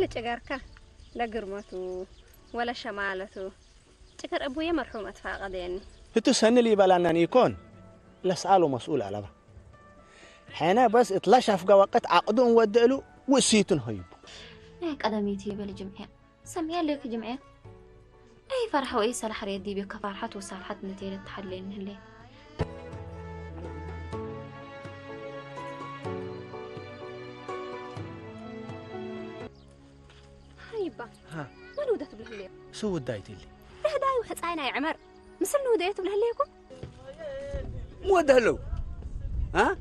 اللي تجارك لا قرمته ولا شمالته تكر أبويا مرحومة فاقدين هتسهن لي بلانا يكون لا سأله مسؤول على بها حنا بس اطلع في وقت عقدون ودلو وسيتن هيب هيك أدميتي بالجمعية سميها لك جمعية أي فرحة وأي صلاح ريدي بك فرحة وصالحة نتيجة تحلين هلي هيبا ها ما نودت بالهلي سو دايتي لي هداي وحصاينا يا عمر مثل نوديت بالهليكم مو دهلو ها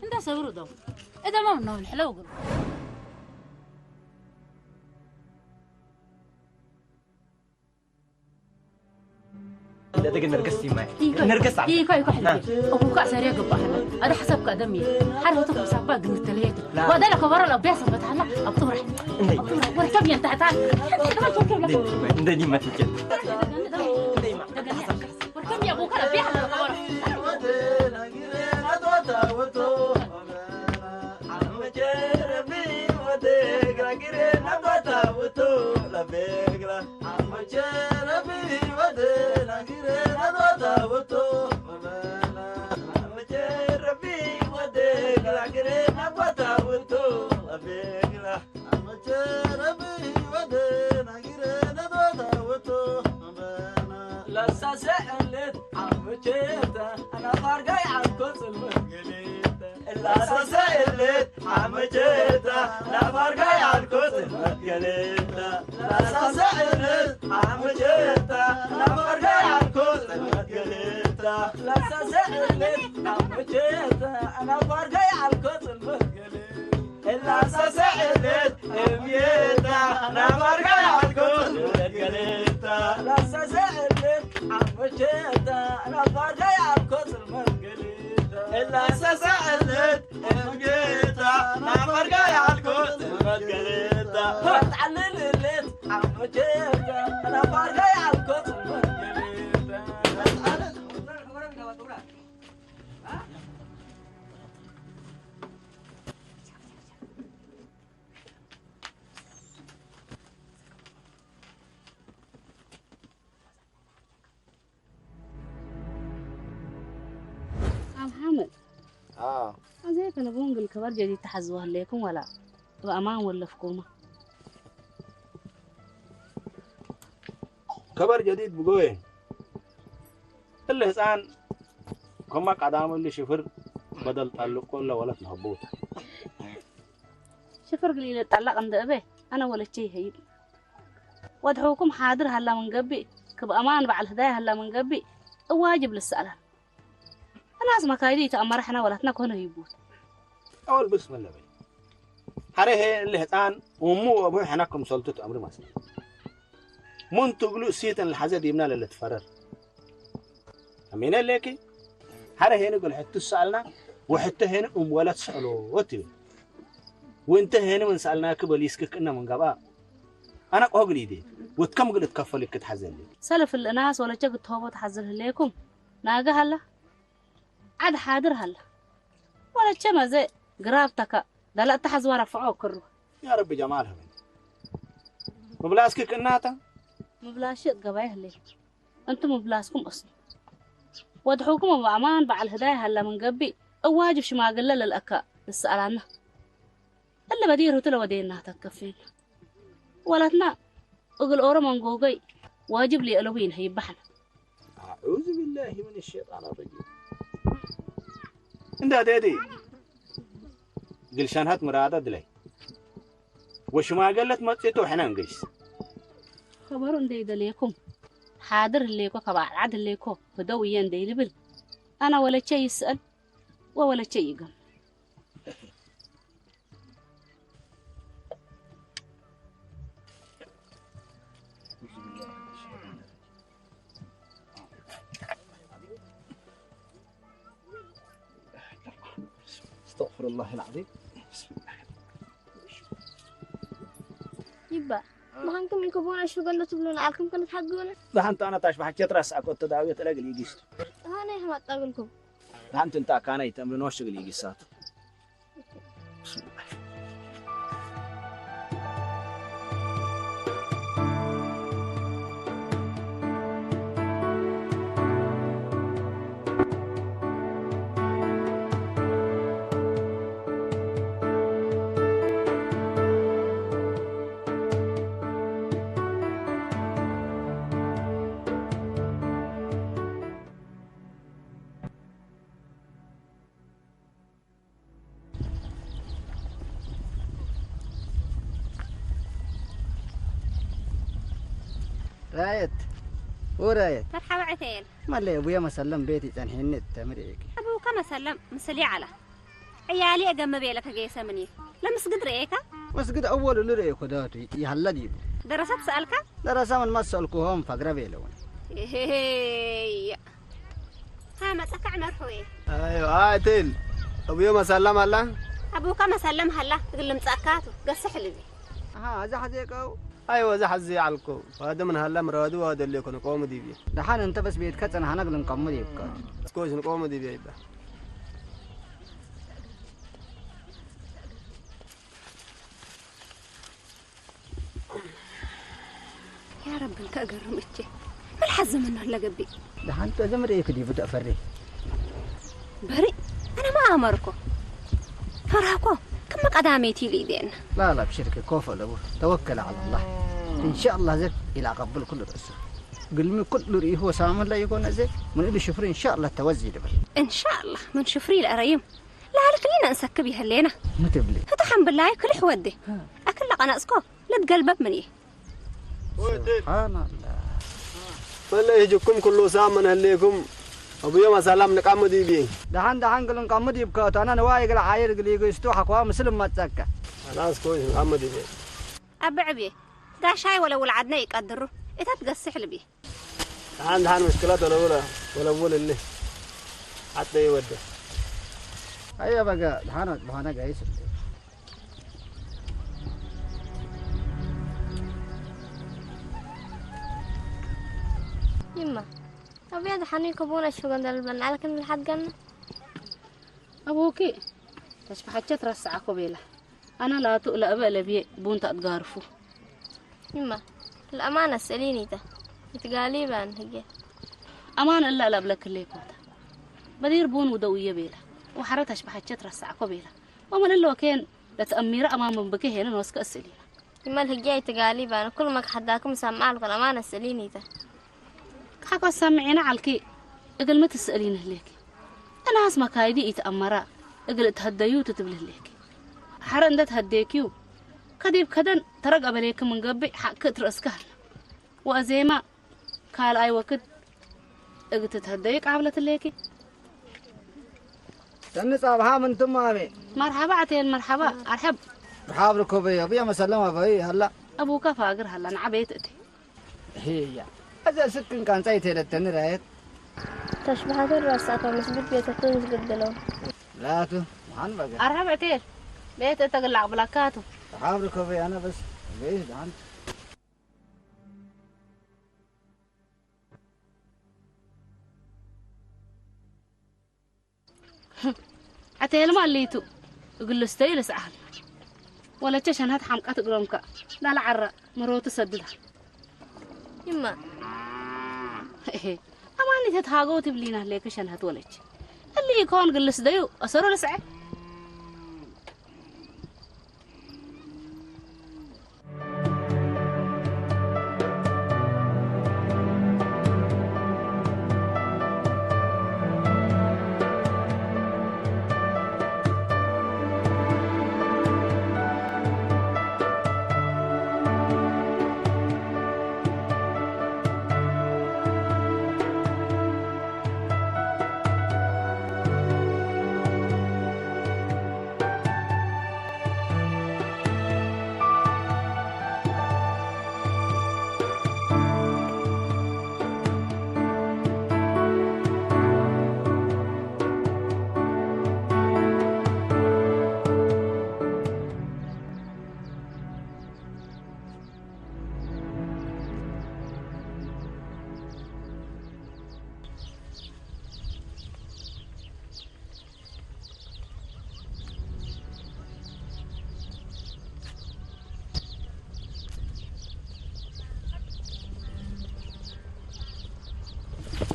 انت سورو دو اذا ما منو الحلو قل لا تقدر نرقصي معي نرقص على كوي حدي ابو كاس ريق بحنا هذا حسب قدمي حرف تقوم سبا قلت لي وهذا لك ورا لو بيحصل فتحنا ابطور وركب انت تعال ندني ما تجي وركب يا ابو كلا بيحصل لا سألت عم جيتا أنا فرقاي عن كسل مقليتا لا سألت عم جيتا أنا فرقاي عن كسل مقليتا لا سألت عم جيتا أنا فرقاي عن كسل مقليتا لا سألت عم جيتا أنا فرقاي عن كسل مقليتا لا سألت ميتا أنا فرقاي عن كسل مقليتا لا سألت عمشيتا أنا فرقاي عن كسر مقليتا إلا سألت مقيتا أنا فرقاي عن كسر مقليتا تعلل الليت عمشيتا أنا فرقاي عن كسر مقليتا محمد زي كنا بنقول كبار جديد تحزوها لكم ولا بأمان ولا فكومة كبر جديد بقوي اللي حسان كما قدام اللي شفر بدل تعلق ولا ولا تهبوط شفر قليل تعلق عند أبيه أنا ولا شيء هيد وادعوكم حاضر هلا من قبي كبأمان بعد هدايا هلا من قبي واجب للسألة الناس ما كايدي تأمر إحنا ولا تنكون يبوت أول بسم الله بي حريه اللي هتان ومو أبوه حناكم سلطة أمر ماسك من تقولوا سيتن الحزة يمنا اللي تفرر أمين ليكي حريه نقول حتى سألنا وحتى هنا ولا تسألوا وتبي وانت هنا من سألناك بليسك كنا من قبا أنا أقولي دي وتكم قلت كفلك كتحزن لي سلف الناس ولا جاك تهوبط حزن ليكم ناقة هلا عاد حاضر هلا ولا تشما زي قرابتك لا تحزوا رفعوه كره يا رب جمالها مبلاسك كناتا مبلاشيت قبايه ليه انتم مبلاسكم اصلا وادحوكم بامان بعد الهدايا هلا من قبي واجب شما قلل للاكا السالانه الا بديره تلو ودينا تكفين ولاتنا اقل اورا من قوقي واجب لي الوين هي بحنا اعوذ بالله من الشيطان الرجيم انت ديدي قلشان هات مرادة دلي وش ما قلت ما تسيتو حنا نقيس خبرون دي دليكم حاضر ليكو كبار عد ليكو فدويان دي لبل انا ولا شيء يسأل ولا شيء يقم استغفر الله العظيم بسم الله يبا ما هنكم يكبون شو قلنا تبلون عالكم كنت تحقون ده انت انا تاش بحكي تراس اكو تداويه تلاقي يجيست انا هم اتقلكم ده انت كان يتمرن وشغل يجيسات بسم الله رايت ورايت مرحبا عتيل ما اللي ابويا مسلم بيتي تنحين التمريك ابوك ما سلم مسلي على عيالي اقم بيلك جيسه مني لا مسجد ريكا مسجد اول اللي ريكو داتي يهلا دي درست سالك درس من مسالكوهم فقرا بيلون هي ها ما تقع مرحوي ايوه عتيل ابويا مسلم الله ابوك ما سلم هلا تقول مساكاتو قصح لي ها زحزيكو ايوه زحزي علكو هذا من هلا مرادو هذا اللي يكون قوم دي بيه دحان انت بس بيتكتن هنقل نقم دي بكار سكوش نقوم دي بيه يا رب انت اقرمتي ما الحز منه الا قبي دحان انت زمريك دي بدا فري بري انا ما امركم فراكو كم قداميتي ليدين لا بشركة كوفة لابو توكل على الله إن شاء الله زك إلى قبل كل رأسه قل من كل رأيه هو سامن لا يكون زك من إلي شفري إن شاء الله توزي دبل إن شاء الله من شفري الأريم لا عليك لينا نسك بها اللينا متبلي فتحن بالله كل حودي أكل لقنا أسكو لا تقلبب مني سبحان الله ولا يجيكم كل سامن هليكم ابويا ما سلام نقام دي بيه دحان قال نقام دي بكات أنا نواي قال عاير قال يجي يستوحى كوا مسلم ما تسكى خلاص كويس نقام دي بيه أبعبي دا شاي ولا ولعدنا يقدروا إذا تقصح لي بيه دحان مشكلات ولا اللي حتى يودي أيوة بقى دحان بهانا جايس يما أبي هذا حنين كبونا شو قندر البن على كم الحد قلنا أبوكي تشبح حجت رسعكو بيلا أنا لا تقل أبا لبي بون تأتقارفو يما الأمانة سأليني ده يتقالي بان هي أمان إلا لا بلك اللي كوتا بدير بون ودوية بيلا وحرتش بحجت رسعكو بيلا ومن اللي وكان لتأمير أمام بكي هنا نوسك أسألينا يما الهجاء يتقالي بان كل ما حداكم سامع لكم الأمانة سأليني ده حكوا سامعينا علكي اقل ما تسألين هليك أنا اسمع كايدي يتأمرا اقل تهديو تتبله هليك حرن ده تهديكيو كديب كدن ترق أبليك من قبي حق كترأس كهل وأزيما قال أي وقت اقل تتهديك عبلة هليكي تنصابها من تمامي مرحبا عتين مرحبا أرحب مرحبا ركوبي أبويا مسلمة بهي هلا أبوك فاقر هلا نعبيت أتي هي هذا سكن كان سايتي للتاني رايت تشبحات الرأسات ومسبت بيتكون مسقدلون لا تو محن بقى أرحب عتين بيت أتقلع بلاكاتو مرحبا ركوبي أنا بس بيش دهان عتين ما الليتو يقول له استيل سأهل ولا تشان هاد حمقات قرمك لا عرّ مروت سددها يما أماني تتهاجو تبلينا ليك شان هتولج اللي يكون قلص ديو أسرو لسعة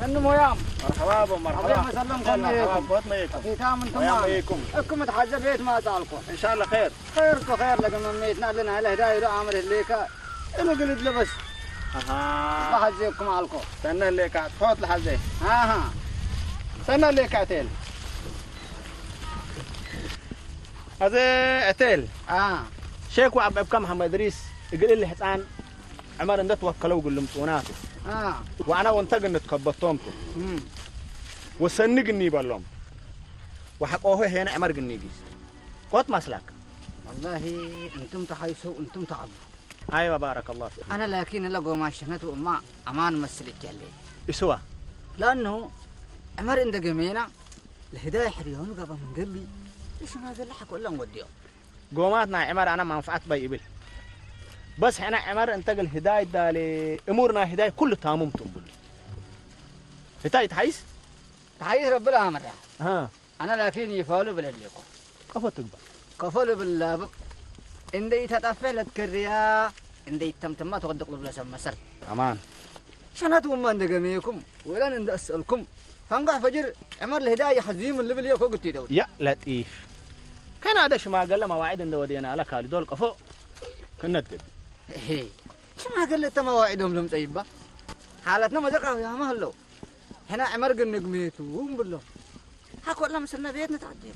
أنو مويام مرحبا مرحبا مسلم كم بوت ميكم في تام انتم ميكم اكم تحجب بيت ما تعلقوا ان شاء الله خير خيركم خير لكن من ميتنا لنا له هدايا له عامر ليك انو قلت له بس اها بحجيكم علقوا استنى ليك فوت لحظه ها استنى ليك عتيل هذا عتيل اه شيخ وعب ابكم محمد ادريس يقول لي حصان عمر اندت وكلوا قلم صوناته وانا وانت قلنا تكبطومته وسنقني باللوم وحقوه هنا عمر قلني جيس قوت مسلك والله انتم تحيسوا انتم تعبوا ايوه بارك الله فيك انا لكن لقوا ما شنته ما امان مسلك عليه اسوا لانه عمر عند جمينا الهدايه حريون قبل من قبل ايش هذا اللي حكوا لهم وديهم قوماتنا عمر انا منفعت بيبل بس احنا عمر انتقل هدايه دالي امورنا هدايه كل تامم تنبل هدايه تحيس رب العالمين ها انا لكن يفعلوا بالليكو قفتك بقى كفلوا بالله اندي تتفعل تكريا اندي تمتم ما تغدق له بلا مسل امان شناتوا ما ندقميكم ولا ند اسالكم فانقع فجر عمر الهدايه حزيم اللي بليكو قلت داود يا لطيف كان هذا شو ما قال له مواعيد ان ودينا لك هذول قفو كنا تقد شو ما قال له مواعيدهم لهم طيبه حالتنا ما دقوا يا مهلو هنا عمر قلنا قميتو بالله حكوا لنا مسلنا بيتنا تعدي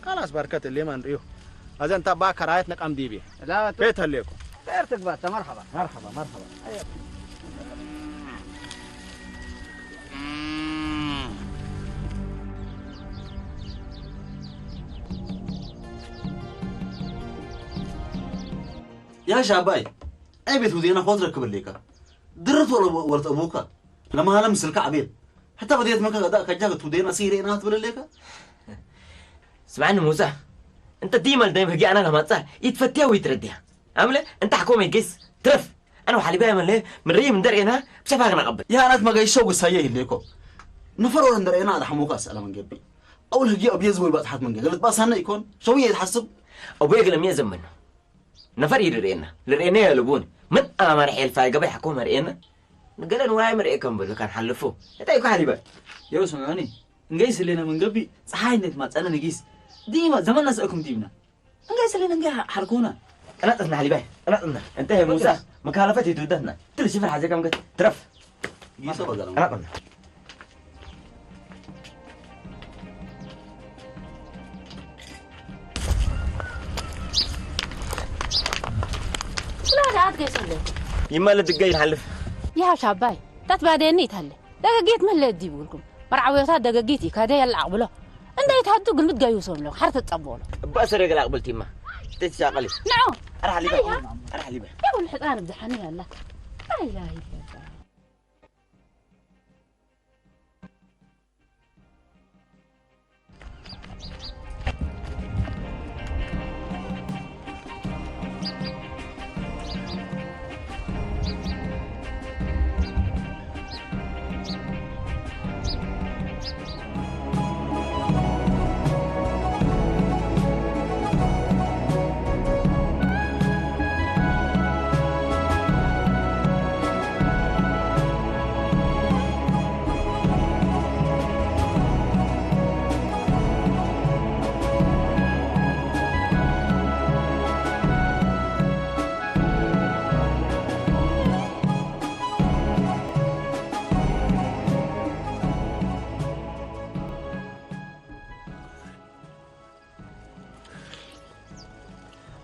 خلاص بركة اللي ما نريو هذا انت باك رايتنا قام ديبي لا بيت هليكم خيرتك بات مرحبا مرحبا يا شاباي اي بيت ودينا خذ ركب ليك درت ولا ورت ابوك لما لم سلك عبيد حتى بديت منك غداء كجاك ودينا سيري انا تقول ليك اسمعني موسى انت ديما هجي انا لما تصح يتفتيها ويترديها عامله انت حكومه يقيس ترف انا وحليبها من ليه من ريه من درينا بشفاك نقبل يا انا ما جاي شوق سايه ليكو نفر ولا درينا هذا حموك اسال من قبل اول هجي ابي يزوي بقى تحت من قبل بس انا يكون شويه يتحسب ابو يقلم يا زمن نفر يرينا يا لبون من انا ما رح يلفاي قبل حكومه رينا قال انا واعي مرئكم بل كان حلفوه انت يكون حليبها يا سمعني نجيس لنا من قبل صحاي انت ما تسالنا نجيس ديما زمان نسالكم ديمنا نجيس لنا نجي حركونا انا اطلع حليبها انا اطلع انت يا موسى مكالفتي تودتنا تل شوف الحاجه كم قلت ترف جيس ولا انا اطلع لا لا عاد قيس لك يما اللي دقاي نحلف يا شاباي تتباديني تهلي دقيت من اللي تجيبوا لكم مرعويات دقيتي كذا يلا عقبله انت يتهدوا قلمت جايوسون له حرت تصبونه بأسر يقلق قبلتي ما تتشاغلي نعم انا حليبها انا حليبها يا ولد الحيطان بدحني هلا لا اله الا الله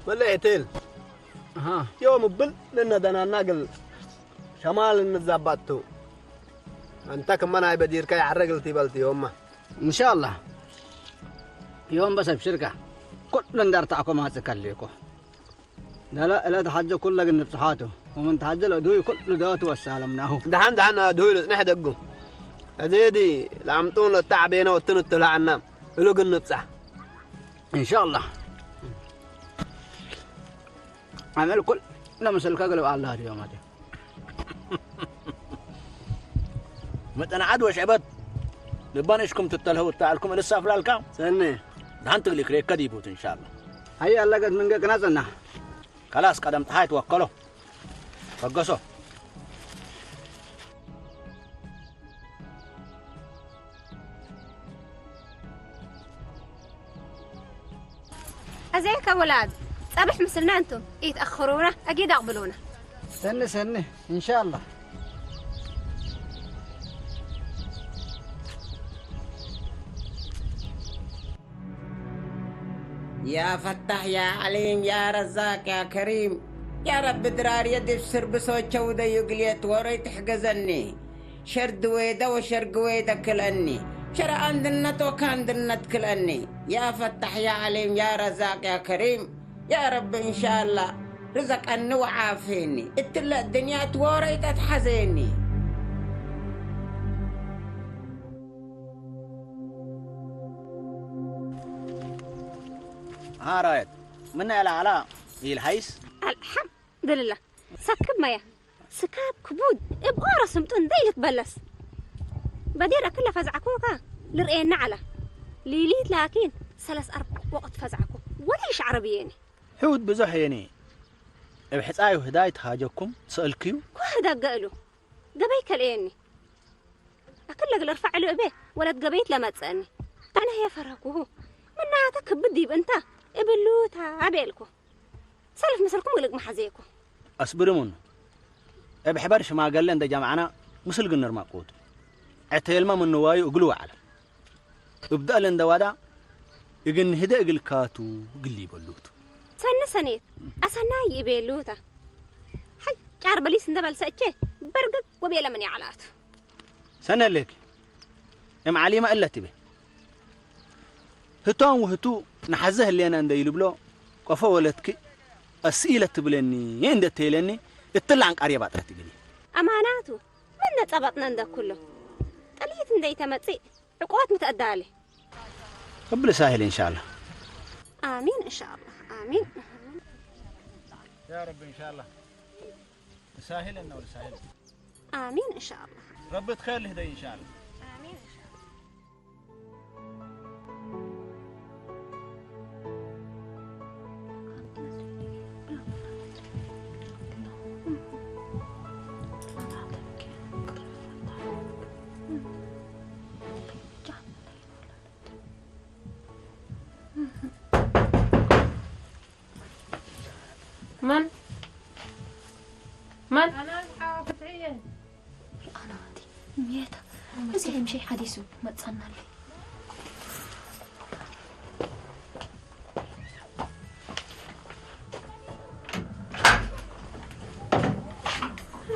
ولا يتل يوم بل لنا دنا ناقل شمال النزاباتو انت كمان هاي بدير كاي عرقل تيبلتي يوم ان شاء الله يوم بس بشركه كل ندار تعكم ما تكليكو لا تحجة كل لقن نفسحاته ومن تحجة الأدوية كل دوته والسالمناه دحان أدوية نحن دقو أزيدي لعمتون التعبينة والتنت لعنا لقن نفسح إن شاء الله عمل كل لمس الكاغل على الله اليوم هذا متى أنا عدوى شعبت نبانشكم تتلهوا تعالكم لسه في الكام سنة دحان تغلي كريك كديبوت إن شاء الله هيا الله قد من قنازنا خلاص قدم تحايت وكلوا فقصوا أزيك أولاد صبح مسلنا أنتم يتأخرونا أكيد أقبلونا سنة إن شاء الله يا فتح يا عليم يا رزاق يا كريم يا رب درار يدي بسر بسوتشا ودا يقليت وريت حجزني شرد ويدا وشرق ويدا كلني شرع عندنا وكان دنت كلني يا فتح يا عليم يا رزاق يا كريم يا رب إن شاء الله رزق أني وعافيني اتلا الدنيا توريت تحزيني ها رايد من على هي الحيس الحمد لله سكب ميا سكاب كبود ابقى رسمتون ديلك بلس بدير كلها فزعكوكا لرئينا على ليليت لكن 3-4 وقت فزعكو وليش عربيين حود بزحيني بحيث ايو هداية هاجكم سألكيو كوهدا قالوا قبيك الاني اكلك الارفع له ابيه ولا تقبيت لما تسألني انا هي فرقوه منها تكبدي بنتا ابلوتا عبيلكو سلف مثلكم قلق محازيكو اصبري منه بحبرش ما قال لنا جامعنا مثل قنر ماقود عتيل ما من نواي وقلوا على ابدا لنا دوادا يقن هدا يقل كاتو قلي بلوتو سنيت أسناي يبيلوتا حي جار بليس ندبل سأتشي برقق وبيلا مني علات سنة لك ام علي ما قلت به هتون وهتو نحزه اللي انا انديل بلو قفا ولدك اسئله تبلني يند تيلني اطلع عن قريبات تقولي اماناتو من نصبطنا عند كله قليت اندي تمصي عقوات متأدالي قبل سهل ان شاء الله امين ان شاء الله امين يا رب ان شاء الله سهل انه ولا سهل امين ان شاء الله رب تخير الهدايه ان شاء الله امين ان شاء الله من أنا فتحية أنا هادي ميتا بس هم شيء حديثه ما تصنع لي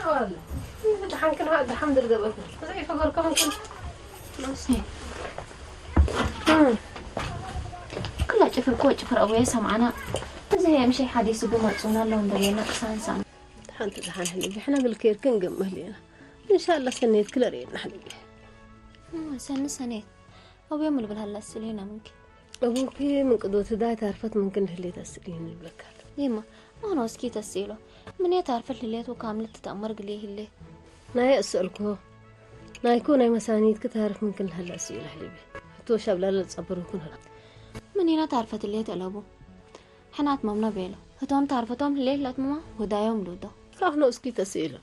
والله دحين كان هذا الحمد لله بس زي فقر كمان كان نسي كلها شفر كوي شفر أبويا سمعنا زي هم شيء حديثه بما تصنع لهم درينا كسان دحين حليبي احنا بالكير كن قمه لينا ان شاء الله سنيت كل رينا حليبي سنيت أبويا يعمل بالهلا السلينا ممكن أبوك من قدوة دا تعرفت ممكن اللي تسلين البلكات يما ما أنا وسكيت السيلو من يتعرف اللي وكاملة تتأمر قليه اللي ناي أسألكوا ناي يكون أي مسانيد كتعرف ممكن هلا السيلة حليبي تو شاب لا تصبر ويكون هلا من هنا تعرفت اللي تقلبو حنات مامنا بيلو هتوم تعرفتهم اللي لا ماما ودايم لودو صاحنا وسكيت السيلة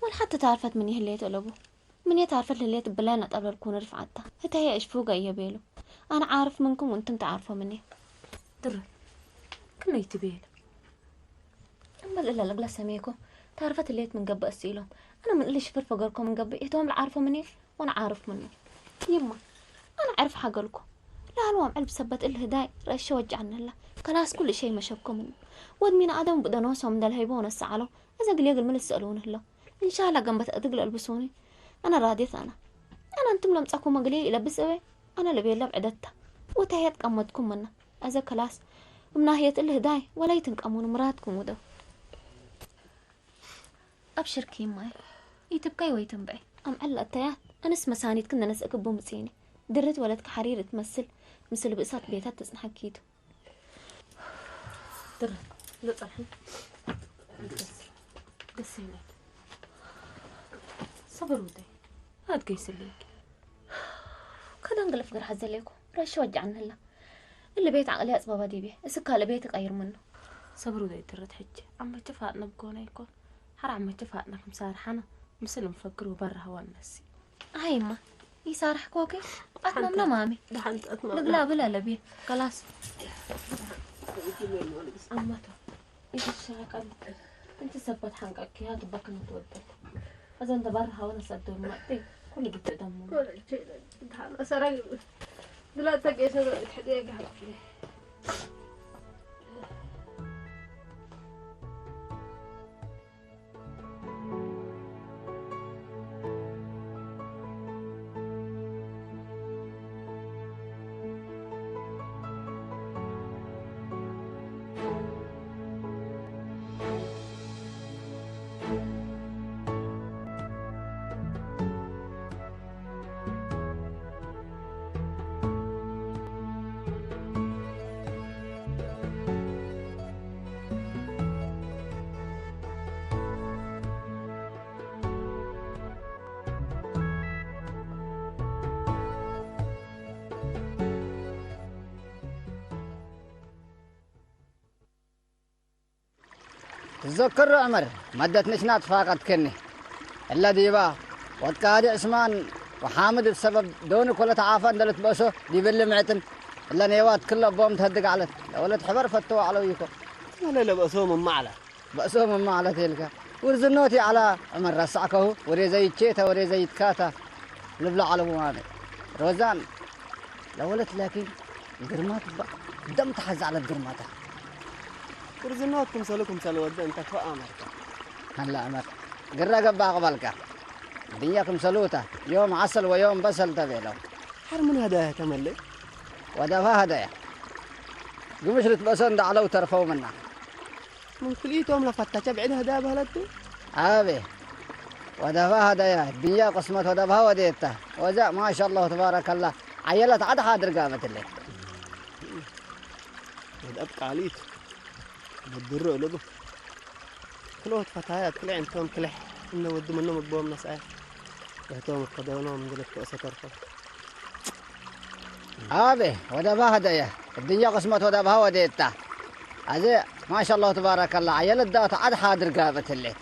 ولا حتى تعرفت مني اللي تقلبو من تعرفت اللي تبلانا قبل تكون رفعتها هتا هي ايش فوق يا بيلو انا عارف منكم وانتم تعرفوا مني در كنا يتبيل اما الا لقلا سميكو تعرفت اللي من قبل السيلو انا من اللي شفر فقركم من قبل هتوم عارفه مني وانا عارف منه يما انا عارف حقلكم لا الوام علب سبت الهداي رش وجعنا الله خلاص كل شيء ما شبكم منه ودمين ادم بدنوسهم من الهيبون السعلو اذا قال يقل من يسالونه الله ان شاء الله قنبت ادقل البسوني انا راديت انا انتم لم تساكم مقلي يلبس اوي انا اللي بيلعب عدتها وتهيت قمتكم منه اذا خلاص من ناحيه الهداي ولا يتنقمون مراتكم ودو ابشر كيماي يتبكي ويتنبعي ام علق التيات انا اسمه سانيت كنا نسأك بومسيني درت ولدك حرير تمثل مثل بقصات بيتات تسنحكيتو در لا صحيح قسينا صبر ودي هاد قيس ليك كذا انقلف غير حزليكو رش وجعنا هلا اللي بيت عقلي اسبابا دي بيه اسكا على بيتك غير منه صبر ودي ترد حجة اما اتفقنا بكونا يكون حرام اتفقنا كمسار حنا مثل مفكر وبرا هوا النسي هاي ما يسارح كوكي أتمنى مامي دحنت أتمنى لا بلا لبي خلاص أمته إيش الشاك أنت سبت حنقك يا دبك نتودل إذا أنت برا وأنا سدون مقتي كل جبت دمه ولا شيء دحن أسرق دلوقتي إيش هذا الحديقة تذكر عمر مدت نشنات فاقت كني إلا ديبا وتكادي عثمان وحامد بسبب دونك ولا تعافى دلت بأسو دي باللي معتن إلا نيوات كلها بوم تهدق على ولد حبر فتوا على ويكو لا لا بأسو من معلة بأسو من معلة تلك ورزنوتي على عمر رسعكه وري زي تشيتا وري زي تكاتا لبلا على مواني روزان لولت لكن القرمات دم تحز على القرمات ورزنوتكم سلوكم سلود انت فأمرك هلا عمر قرا قبا قبلك دنياكم سلوته يوم عسل ويوم بسل تبيلو حر من هدايا تملي ودفا هدايا قمشرت بسن دعلو ترفو منا من كليتهم لفتة بعد هدايا بهلتو عابي ودفا هدايا الدنيا قسمت ودفا وديته وزا ما شاء الله تبارك الله عيلت عاد حاضر قامت اللي أبقى عليك بدرو لقو كلوت فتايات كل عندهم كلح إنه ودوا منهم بوم نسعي يهتهم القدونهم من ذلك كأسة ترفض عابي ودفا هدايا الدنيا قسمت ودفا وديته عزي ما شاء الله تبارك الله عيلت دات عاد حاضر قامت اللي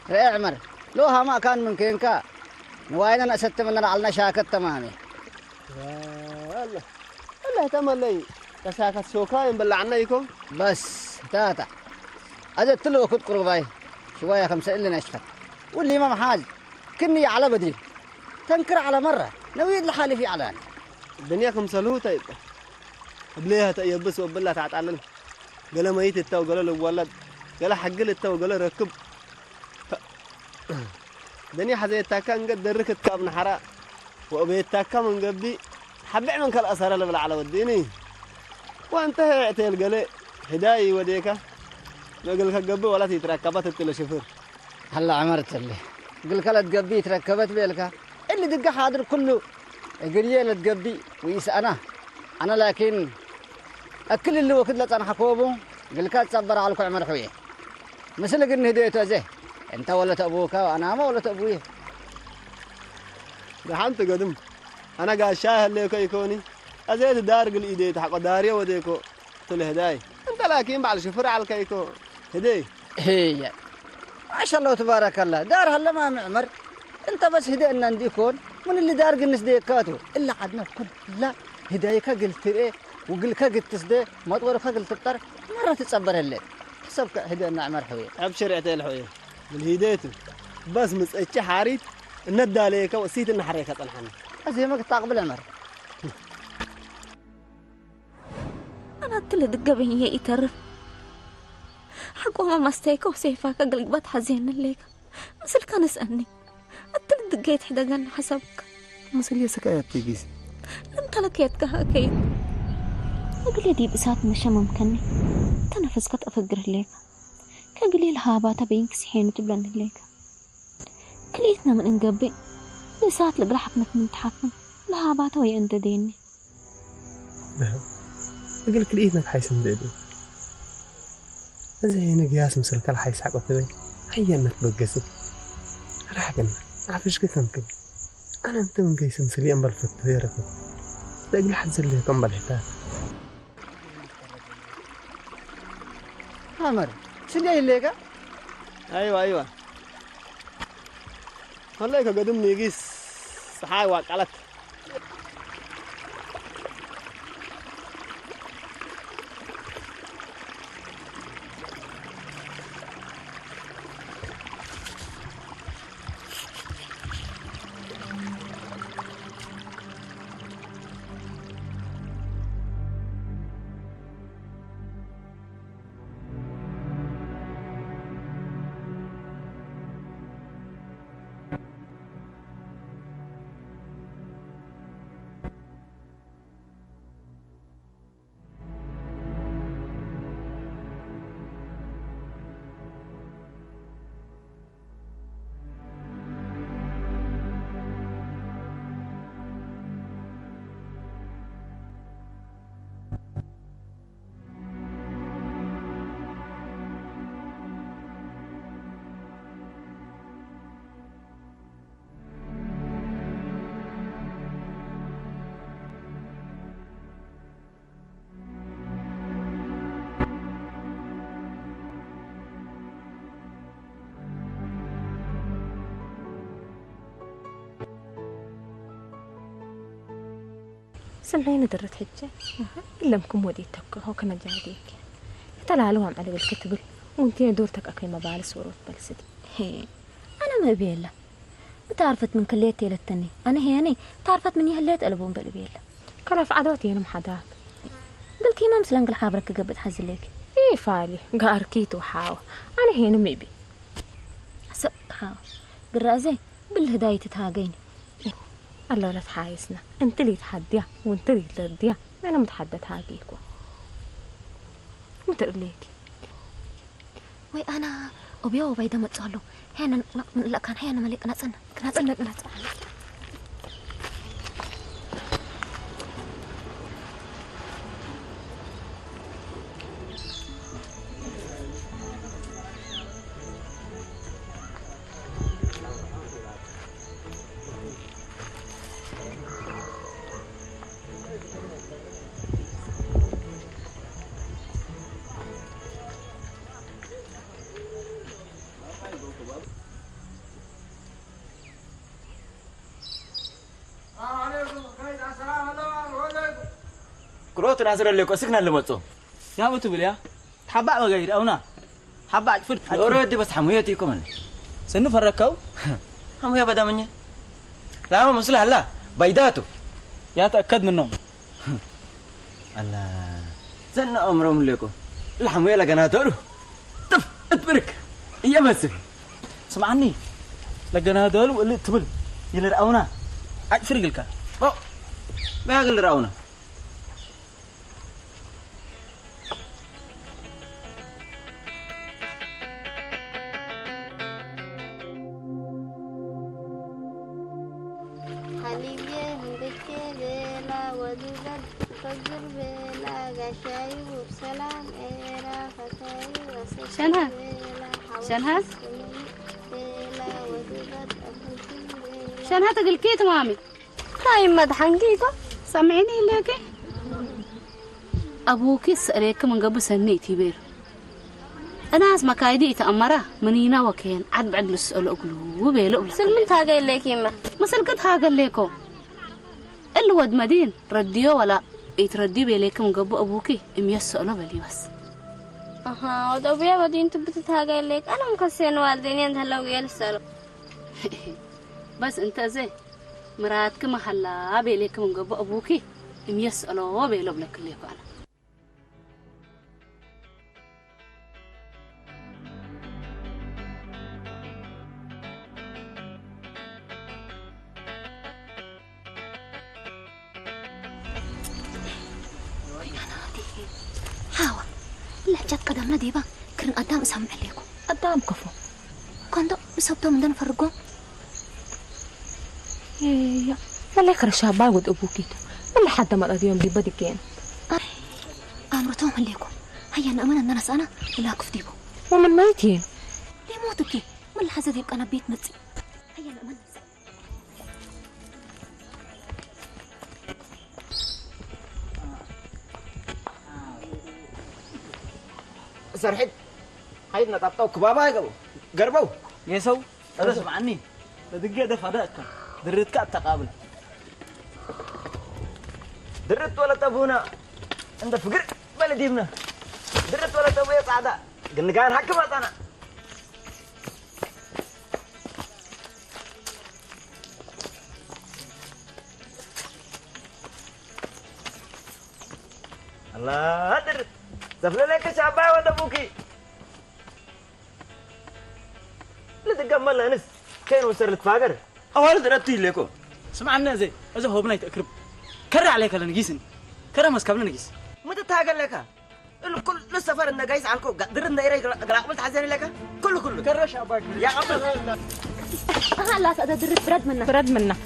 رأي عمر لوها ما كان من كينكا نواينا نأست مننا على شاكت تمامي الله الله تملي كساكت سوكاين بلعنايكم بس تاتا أجت له كنت قرباي شوية 5 اللي نشفت واللي ما محاج كني على بدري تنكر على مرة نويد لحالي في علان دنياكم سلوطة يبقى بليها تأيبس وبالله تعتعلن قال ميت التو قال له ولد قال حق التو قال ركب دنيا حزي تاكان قد دركت كابن حراء وأبي تاكا من قبي حبع من كل أسرة لبلا على وديني وانتهى اعتيل قال هداي وديكا نقول لك قبي ولا تتركبت التلو شفر هلا عمرت اللي قل كلا تقبي تركبت بيلك اللي دق حاضر كله قريه تقبي ويس أنا لكن أكل اللي وكد لك أنا حكوبه قل كلا تصبر على كل عمر حويه مثل قلنا هديته زي انت ولا تأبوك وانا ما ولا تأبويه دحنت قدم انا قاعد شاهد ليكو يكوني ازيد دار قل ايديت حق داريا وديكو تل هداي انت لكن بعد شفر على الكيكو هدي هي ما شاء الله تبارك الله دار هلا ما معمر انت بس هدينا نديكون من اللي دار قلنس ديكاتو الا عدنا كل هدايك قلت ايه وقلك قلت تسدي ما تغرفها قلت تطر مره تصبر الليل حسبك هدينا عمر حويه ابشر عتيل حويه الهديته بس مسأتش حاريت الند عليك وسيت إن حريكة طلحنا أزي ما تقبل عمر أنا أتلي دقة بهي يترف حقو ما مستيكا وسيفاك قلقبات حزين الليك مثل كان اسألني أتلي دقة يتحدقن حسبك مثل يسكايات تيجيس انت لك يتكها أكيد أقول دي بسات مشا ممكنني تنفس قد أفقر الليك كقليل هاباتا بينكس حين تبلن الليك كليتنا من انقبي بسات لقرحك من تحكم لهاباتا ويأنت ديني أقول كليتنا حيس نديدو زي قياس مثل كل حيس حق وثبي هيا انك بقسم راح قلنا عارفش كيف ممكن انا انت من قيس مثلي انبل في الطيارة تقول حد زلي كم بالحتاج عمر شو جاي ليك؟ ايوه والله قدمني يقيس صحاي وقالت سمعيني درت حجة لمكم ودي تك هو كنا جاديك تلالوهم على الكتب وانتي دورتك أكي مبالس ورود بلسدي هي أنا ما بيلا بتعرفت من كليتي للتاني أنا هياني تعرفت من يهليت قلبون بالبيلا كلاف عدوتي أنا محدات قلت ما مثلا قل حابرك قبل حزل لك إيه فالي قاركيت وحاوة أنا هنا ميبي سب حاوة قرازي بالهداية تتهاقيني الله لا تحايسنا انت اللي تحديها وانت اللي ترديها أنا متحدث هاقيكوا متقليكي وي أنا وبيو بيدا متصالو هنا لا كان هنا ملك نصنا نصنا كروت ناصر اللي كوسكنا اللي مصو يا ابو تبليا حبا غير اونا حبا فرد اوريدي بس حمويتي كمان سنو فركو حمويه بدا مني لا ما مسلا هلا بيداتو يا تاكد منهم الله زن امرهم لكم الحمويه لقناتو طف اتبرك يا مسك سمعني لقنا دول واللي تبل يلرقونا فرق لك ما قال راونا شنها تقول كيت مامي طيب مدحن كيكو سمعيني لك أبوك سألك من قبل سنة كبير أنا اسمع كايدي تأمره منينا وكين عد بعد السؤال أقوله وبيلو سلمت هاجي لك يما مسلكت هاجي لكو الود مدين رديو ولا يتردي بيلك من قبل أبوك يسأله بلي بس أها ودوبيا ودين تبتت هاجي لك أنا مكسين والديني أنت هلا ويلسألو بس أنت زي مراتك محلا بيلك من قبل أبوك يسأله بيلو بلك ليكو أنا حاوة لا جد قدامنا ديبا كرن قدام سامع ليكم قدام كفو كندو بسبتو من دون فرقو يا ولا يخرج شابا ود ابوكيتو ولا حتى ما اليوم دي بدكين امرتهم ليكم هيا انا امانه الناس انا لا كف ديبو ومن ميتين يموتكي من الحزه يبقى انا بيت مصي هيا انا امانه سرحت هاي نطبطو كبابا يقبو قربو يسو هذا سمعني لدقيقة دفع دقك درتك التقابل درت ولا تبونا عند فقر بلدينا درت ولا تبويا صعدة قلنا كان حكم أنا الله درت سفل لك شعبا ولا بوكي لا تقمل أنس كين وسر التفاجر أول درتي لكم سمعنا زي إذا هو بناي تقرب كرر عليك لنا نجيسن كرر مسكب لنا نجيس متى تاجر لك الكل السفر إنه جايز عنكو درنا إيري قلقمت حزين لك كله كرر شعبك يا قبل لا تقدر درت برد منك